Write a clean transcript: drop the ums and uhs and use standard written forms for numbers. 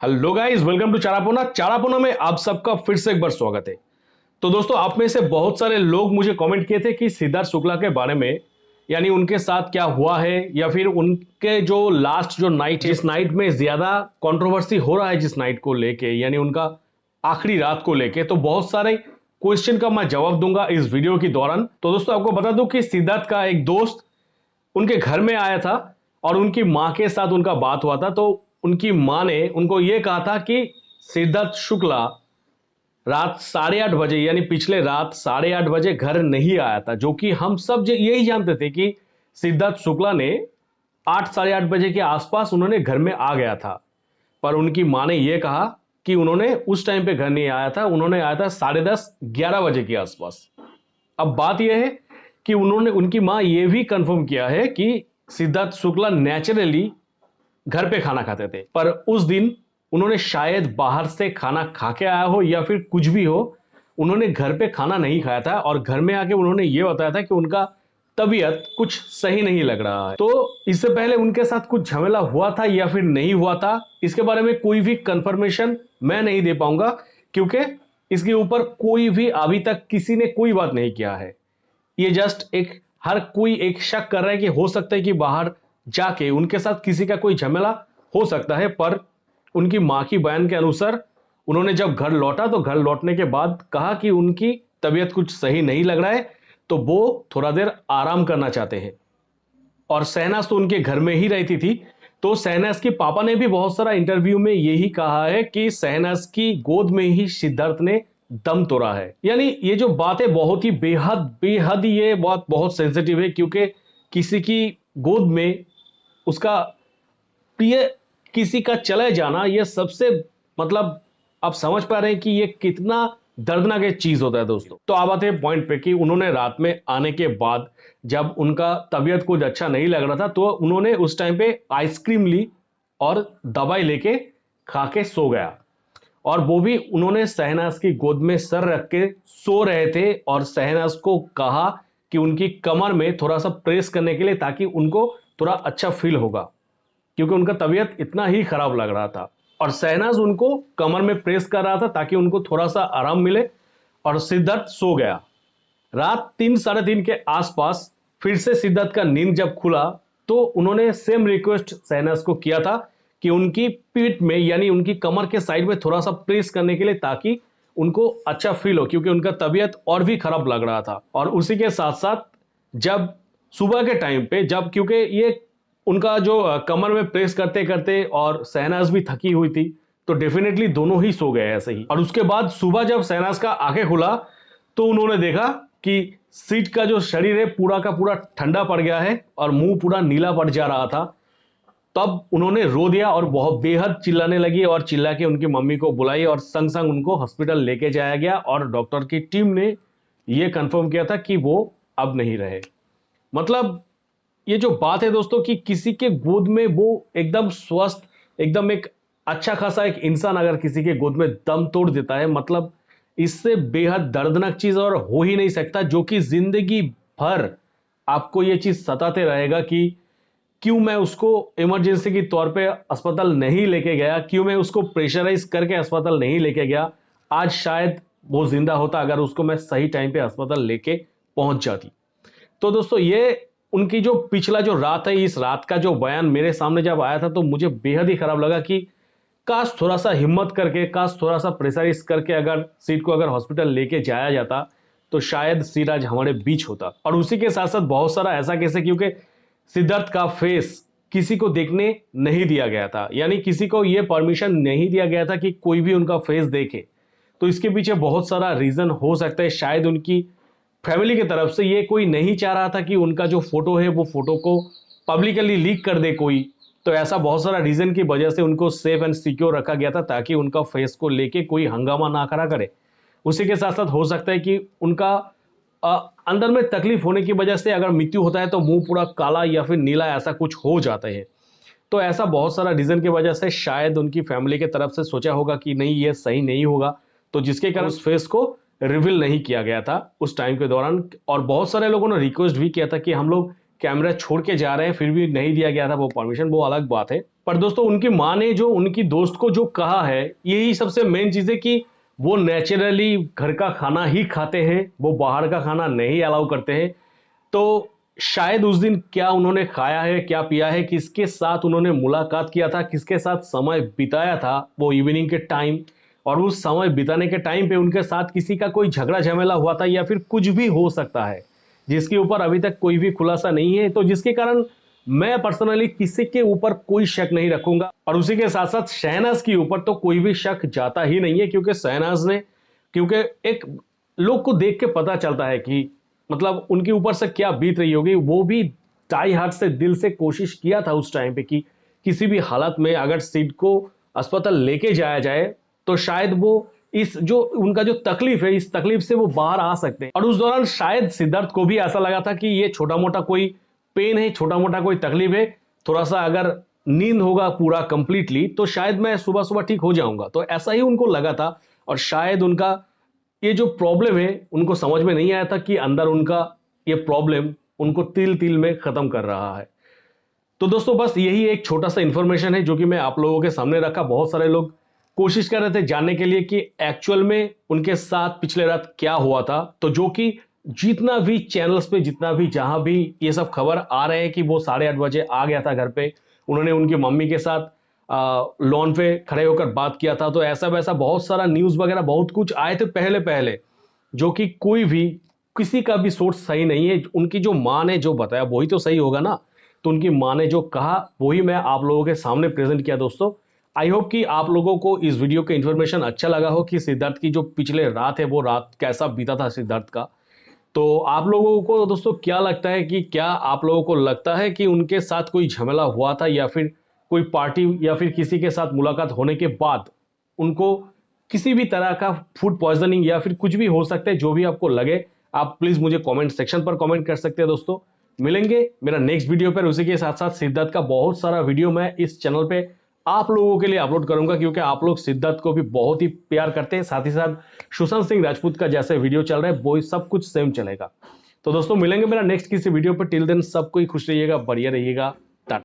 Hello guys, welcome to चारापोना। चारापोना में आप सबका फिर से एक बार स्वागत है। तो दोस्तों, आप में से बहुत सारे लोग मुझे कमेंट किए थे कि सिद्धार्थ शुक्ला के बारे में, यानी उनके साथ क्या हुआ है, या फिर उनके जो लास्ट जो नाइट है, जिस नाइट में ज्यादा कंट्रोवर्सी हो रहा है, जिस नाइट को लेके, यानी उनका आखिरी रात को लेके। तो बहुत सारे क्वेश्चन का मैं जवाब दूंगा इस वीडियो के दौरान। तो दोस्तों, आपको बता दूं कि सिद्धार्थ का एक दोस्त उनके घर में आया था और उनकी मां के साथ उनका बात हुआ था। तो उनकी मां ने उनको यह कहा था कि सिद्धार्थ शुक्ला रात 8:30 बजे, यानी पिछले रात 8:30 बजे घर नहीं आया था। जो कि हम सब यही जानते थे कि सिद्धार्थ शुक्ला ने 8 साढ़े 8 बजे के आसपास उन्होंने घर में आ गया था। पर उनकी मां ने यह कहा कि उन्होंने उस टाइम पे घर नहीं आया था, उन्होंने आया था 10:30 11 बजे के आसपास। अब बात यह है कि उन्होंने उनकी मां यह भी कंफर्म किया है कि सिद्धार्थ शुक्ला नेचुरली घर पे खाना खाते थे, पर उस दिन उन्होंने शायद बाहर से खाना खा के आया हो या फिर कुछ भी हो, उन्होंने घर पे खाना नहीं खाया था। और घर में आके उन्होंने ये बताया था कि उनका तबीयत कुछ सही नहीं लग रहा है। तो इससे पहले उनके साथ कुछ झमेला हुआ था या फिर नहीं हुआ था, इसके बारे में कोई भी कंफर्मेशन मैं नहीं दे पाऊंगा, क्योंकि इसके ऊपर कोई भी अभी तक किसी ने कोई बात नहीं किया है। ये जस्ट एक, हर कोई एक शक कर रहा है कि हो सकता है कि बाहर जाके उनके साथ किसी का कोई झमेला हो सकता है। पर उनकी मां की बयान के अनुसार उन्होंने जब घर लौटा तो घर लौटने के बाद कहा कि उनकी तबीयत कुछ सही नहीं लग रहा है, तो वो थोड़ा देर आराम करना चाहते हैं। और शहनाज तो उनके घर में ही रहती थी। तो शहनाज के पापा ने भी बहुत सारा इंटरव्यू में यही कहा है कि शहनाज की गोद में ही सिद्धार्थ ने दम तोड़ा है। यानी ये जो बात है बहुत ही बेहद बेहद ये बात बहुत सेंसिटिव है, क्योंकि किसी की गोद में उसका प्रिय किसी का चले जाना, ये सबसे, मतलब आप समझ पा रहे हैं कि ये कितना दर्दनाक एक चीज होता है दोस्तों। तो आप आते हैं पॉइंट पे कि उन्होंने रात में आने के बाद जब उनका तबीयत कुछ अच्छा नहीं लग रहा था, तो उन्होंने उस टाइम पे आइसक्रीम ली और दवाई लेके खा के सो गया। और वो भी उन्होंने शहनाज की गोद में सर रख के सो रहे थे, और शहनाज को कहा कि उनकी कमर में थोड़ा सा प्रेस करने के लिए, ताकि उनको थोड़ा अच्छा फील होगा, क्योंकि उनका तबीयत इतना ही खराब लग रहा था। और शहनाज उनको कमर में प्रेस कर रहा था ताकि उनको थोड़ा सा आराम मिले। और सिद्धार्थ सो गया। रात 3 साढ़े 3 के आसपास फिर से सिद्धार्थ का नींद जब खुला, तो उन्होंने सेम रिक्वेस्ट शहनाज को किया था कि उनकी पीठ में, यानी उनकी कमर के साइड में थोड़ा सा प्रेस करने के लिए, ताकि उनको अच्छा फील हो, क्योंकि उनका तबीयत और भी खराब लग रहा था। और उसी के साथ साथ जब सुबह के टाइम पे, जब क्योंकि ये उनका जो कमर में प्रेस करते करते और शहनाज भी थकी हुई थी, तो डेफिनेटली दोनों ही सो गए ऐसे ही। और उसके बाद सुबह जब शहनाज का आंखें खुला, तो उन्होंने देखा कि सीट का जो शरीर है पूरा का पूरा ठंडा पड़ गया है और मुंह पूरा नीला पड़ जा रहा था। तब उन्होंने रो दिया और बहुत बेहद चिल्लाने लगी, और चिल्ला के उनकी मम्मी को बुलाई और संग संग उनको हॉस्पिटल लेके जाया गया। और डॉक्टर की टीम ने यह कंफर्म किया था कि वो अब नहीं रहे। मतलब ये जो बात है दोस्तों कि किसी के गोद में वो एकदम स्वस्थ, एकदम एक अच्छा खासा एक इंसान अगर किसी के गोद में दम तोड़ देता है, मतलब इससे बेहद दर्दनाक चीज और हो ही नहीं सकता, जो कि जिंदगी भर आपको ये चीज सताते रहेगा कि क्यों मैं उसको इमरजेंसी के तौर पे अस्पताल नहीं लेके गया, क्यों मैं उसको प्रेशराइज करके अस्पताल नहीं लेके गया। आज शायद वो जिंदा होता अगर उसको मैं सही टाइम पे अस्पताल लेके पहुंच जाती। तो दोस्तों, ये उनकी जो पिछला जो रात है, इस रात का जो बयान मेरे सामने जब आया था, तो मुझे बेहद ही खराब लगा कि काश थोड़ा सा हिम्मत करके, काश थोड़ा सा प्रेशराइज करके अगर सीट को अगर हॉस्पिटल लेके जाया जाता, तो शायद सिराज हमारे बीच होता। और उसी के साथ साथ बहुत सारा ऐसा केस है, क्योंकि सिद्धार्थ का फेस किसी को देखने नहीं दिया गया था, यानी किसी को यह परमिशन नहीं दिया गया था कि कोई भी उनका फेस देखे। तो इसके पीछे बहुत सारा रीजन हो सकता है। शायद उनकी फैमिली की तरफ से ये कोई नहीं चाह रहा था कि उनका जो फोटो है वो फोटो को पब्लिकली लीक कर दे कोई। तो ऐसा बहुत सारा रीजन की वजह से उनको सेफ एंड सिक्योर रखा गया था, ताकि उनका फेस को लेके कोई हंगामा ना करा करे। उसी के साथ साथ हो सकता है कि उनका अंदर में तकलीफ होने की वजह से अगर मृत्यु होता है तो मुंह पूरा काला या फिर नीला ऐसा कुछ हो जाता है। तो ऐसा बहुत सारा रीजन की वजह से शायद उनकी फैमिली की तरफ से सोचा होगा कि नहीं, ये सही नहीं होगा, तो जिसके कारण उस फेस को रिवील नहीं किया गया था उस टाइम के दौरान। और बहुत सारे लोगों ने रिक्वेस्ट भी किया था कि हम लोग कैमरा छोड़ के जा रहे हैं, फिर भी नहीं दिया गया था वो परमिशन, वो अलग बात है। पर दोस्तों उनकी माँ ने जो उनकी दोस्त को जो कहा है, यही सबसे मेन चीज़ है कि वो नेचुरली घर का खाना ही खाते हैं, वो बाहर का खाना नहीं अलाउ करते हैं। तो शायद उस दिन क्या उन्होंने खाया है, क्या पिया है, किसके साथ उन्होंने मुलाकात किया था, किसके साथ समय बिताया था वो इवनिंग के टाइम, और उस समय बिताने के टाइम पे उनके साथ किसी का कोई झगड़ा झमेला हुआ था या फिर कुछ भी हो सकता है जिसके ऊपर अभी तक कोई भी खुलासा नहीं है। तो जिसके कारण मैं पर्सनली किसी के ऊपर कोई शक नहीं रखूंगा, और उसी के साथ साथ शहनाज के ऊपर तो कोई भी शक जाता ही नहीं है, क्योंकि शहनाज ने, क्योंकि एक लोग को देख के पता चलता है कि मतलब उनके ऊपर से क्या बीत रही होगी। वो भी टाई हार्ट से, दिल से कोशिश किया था उस टाइम पे कि किसी भी हालत में अगर सिड को अस्पताल लेके जाया जाए तो शायद वो इस जो उनका जो तकलीफ है, इस तकलीफ से वो बाहर आ सकते हैं। और उस दौरान शायद सिद्धार्थ को भी ऐसा लगा था कि ये छोटा मोटा कोई पेन है, छोटा मोटा कोई तकलीफ है, थोड़ा सा अगर नींद होगा पूरा कंप्लीटली तो शायद मैं सुबह सुबह ठीक हो जाऊंगा। तो ऐसा ही उनको लगा था, और शायद उनका ये जो प्रॉब्लम है उनको समझ में नहीं आया था कि अंदर उनका ये प्रॉब्लम उनको तिल तिल में खत्म कर रहा है। तो दोस्तों बस यही एक छोटा सा इंफॉर्मेशन है जो कि मैं आप लोगों के सामने रखा। बहुत सारे लोग कोशिश कर रहे थे जानने के लिए कि एक्चुअल में उनके साथ पिछले रात क्या हुआ था। तो जो कि जितना भी चैनल्स पे, जितना भी जहां भी ये सब खबर आ रहे हैं कि वो 8:30 बजे आ गया था घर पे, उन्होंने उनकी मम्मी के साथ लॉन पे खड़े होकर बात किया था, तो ऐसा वैसा बहुत सारा न्यूज़ वगैरह बहुत कुछ आए थे पहले पहले, जो कि कोई भी किसी का भी सोर्स सही नहीं है। उनकी जो माँ ने जो बताया वही तो सही होगा ना। तो उनकी माँ ने जो कहा वही मैं आप लोगों के सामने प्रेजेंट किया दोस्तों। आई होप कि आप लोगों को इस वीडियो का इन्फॉर्मेशन अच्छा लगा हो कि सिद्धार्थ की जो पिछले रात है वो रात कैसा बीता था सिद्धार्थ का। तो आप लोगों को दोस्तों क्या लगता है कि क्या आप लोगों को लगता है कि उनके साथ कोई झमेला हुआ था, या फिर कोई पार्टी या फिर किसी के साथ मुलाकात होने के बाद उनको किसी भी तरह का फूड पॉइजनिंग या फिर कुछ भी हो सकता है। जो भी आपको लगे आप प्लीज मुझे कमेंट सेक्शन पर कमेंट कर सकते हैं दोस्तों। मिलेंगे मेरा नेक्स्ट वीडियो पर। उसी के साथ साथ सिद्धार्थ का बहुत सारा वीडियो मैं इस चैनल पे आप लोगों के लिए अपलोड करूंगा, क्योंकि आप लोग सिद्धार्थ को भी बहुत ही प्यार करते हैं। साथ ही साथ सुशांत सिंह राजपूत का जैसे वीडियो चल रहा है वो सब कुछ सेम चलेगा। तो दोस्तों मिलेंगे मेरा नेक्स्ट किसी वीडियो पर। टिल देन सबको ही खुश रहिएगा, बढ़िया रहिएगा।